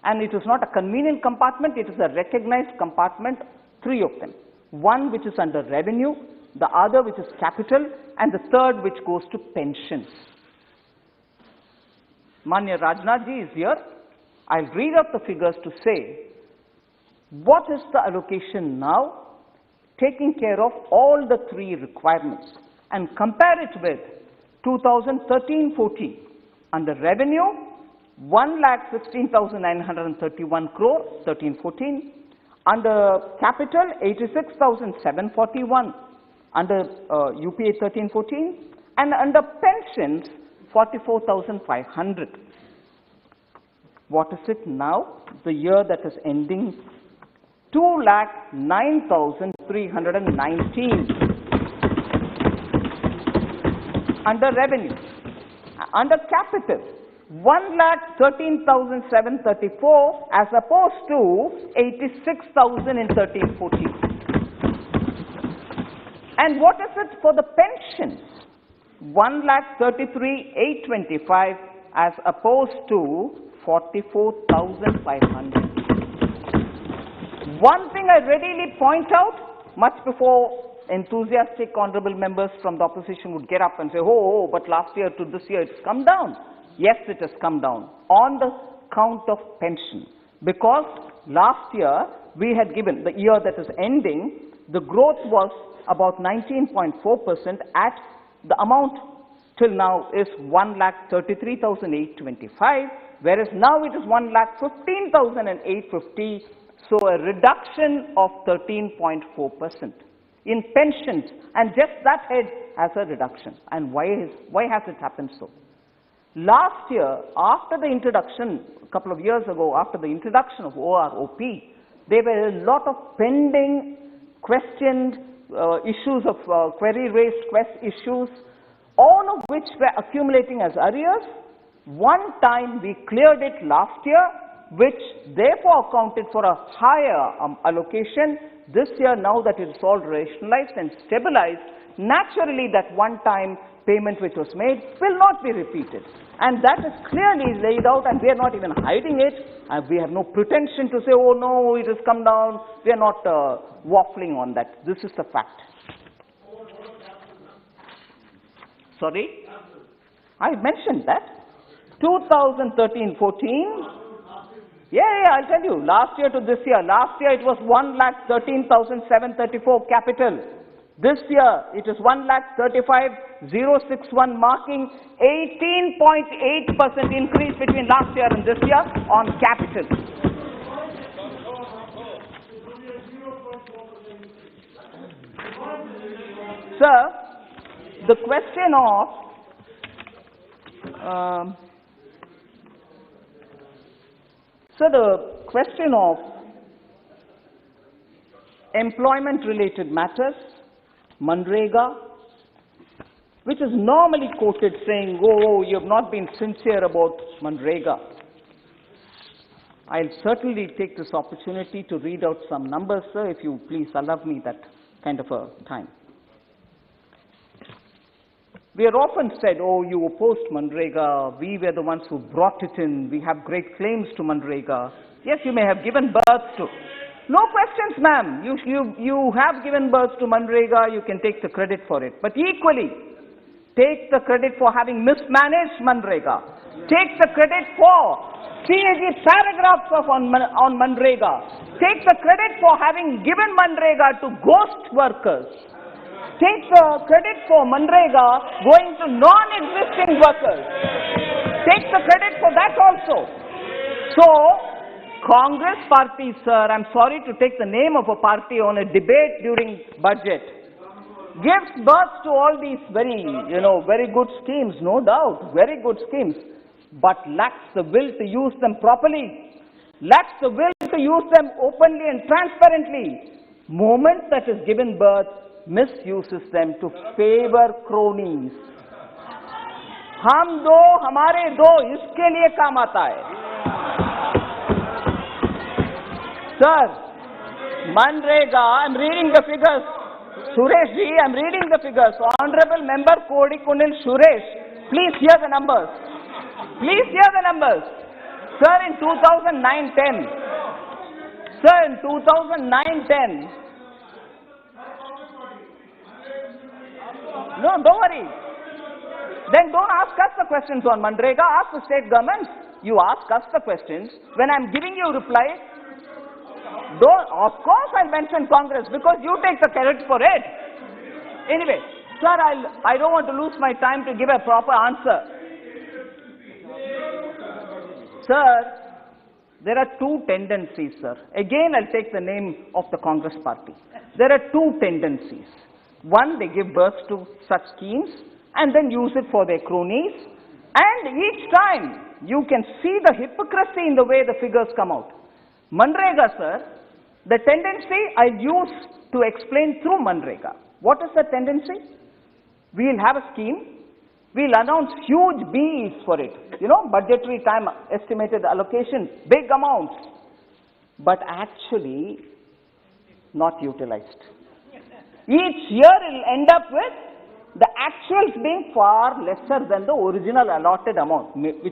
[SPEAKER 7] And it is not a convenient compartment, it is a recognized compartment, 3 of them. One which is under revenue, the other which is capital, and the third which goes to pensions. Manya Rajnath ji is here. I'll read out the figures to say, what is the allocation now, taking care of all the 3 requirements, and compare it with 2013-14. Under revenue, 1,16,931 crore, 13-14. Under capital, 86,741 under UPA 13-14. And under pensions, 44,500. What is it now? The year that is ending, 2,09,319 under revenue. Under capital, 1,13,734 as opposed to 86,000 in 13-14. And what is it for the pensions? 1,33,825 as opposed to 44,500. One thing I readily point out, much before enthusiastic honorable members from the opposition would get up and say, oh, but last year to this year it's come down. Yes, it has come down on the count of pension, because last year we had given, the year that is ending, the growth was about 19.4%. At the amount till now is 1,33,825, whereas now it is 1,15,850, so a reduction of 13.4% in pensions, and just that head has a reduction. And why has it happened so? Last year, after the introduction, a couple of years ago, after the introduction of OROP, there were a lot of pending, questioned issues of query-raised issues, all of which were accumulating as arrears. One time we cleared it last year, which therefore accounted for a higher allocation. This year, now that it is all rationalized and stabilized, naturally that one-time payment which was made will not be repeated. And that is clearly laid out, and we are not even hiding it. We have no pretension to say, oh no, it has come down. We are not waffling on that. This is the fact. Sorry? I mentioned that. 2013-14. Yeah, I'll tell you. Last year to this year. Last year it was 1,13,734 capital. This year it is 1,35,061, marking 18.8% increase between last year and this year on capital. Sir, the question of employment-related matters, Manrega, which is normally quoted saying, oh, you have not been sincere about Manrega. I'll certainly take this opportunity to read out some numbers, sir, if you please allow me that kind of a time. We are often said, oh, you opposed Manrega, we were the ones who brought it in, we have great claims to Manrega. Yes, you may have given birth to. No questions, ma'am. You have given birth to Manrega, you can take the credit for it. But equally, take the credit for having mismanaged Manrega, take the credit for CAG paragraphs on Manrega, take the credit for having given Manrega to ghost workers, take the credit for Manrega going to non-existing workers, take the credit for that also. So, Congress party, sir, I'm sorry to take the name of a party on a debate during budget, gives birth to all these very good schemes, no doubt, very good schemes, but lacks the will to use them properly, lacks the will to use them openly and transparently. Moment that is given birth, misuses them to favor cronies. हम दो हमारे दो इसके लिए काम आता है. Sir, Manrega, I'm reading the figures. Suresh ji, I'm reading the figures. Honorable Member Kodikunil Suresh, please hear the numbers. Please hear the numbers. Sir, in 2009-10, sir, in 2009-10, no, don't worry. Then don't ask us the questions on Manrega, ask the state government. You ask us the questions. When I'm giving you replies, of course I'll mention Congress because you take the credit for it. Anyway, sir, I don't want to lose my time to give a proper answer. Sir, there are two tendencies, sir. Again, I'll take the name of the Congress party. There are two tendencies. One, they give birth to such schemes and then use it for their cronies. And each time, you can see the hypocrisy in the way the figures come out. Manrega, sir, the tendency I'll use to explain through Manrega. What is the tendency? We'll have a scheme. We'll announce huge BEs for it. Budgetary time estimated allocation, big amounts. But actually, not utilized. Each year it'll end up with the actuals being far lesser than the original allotted amount, which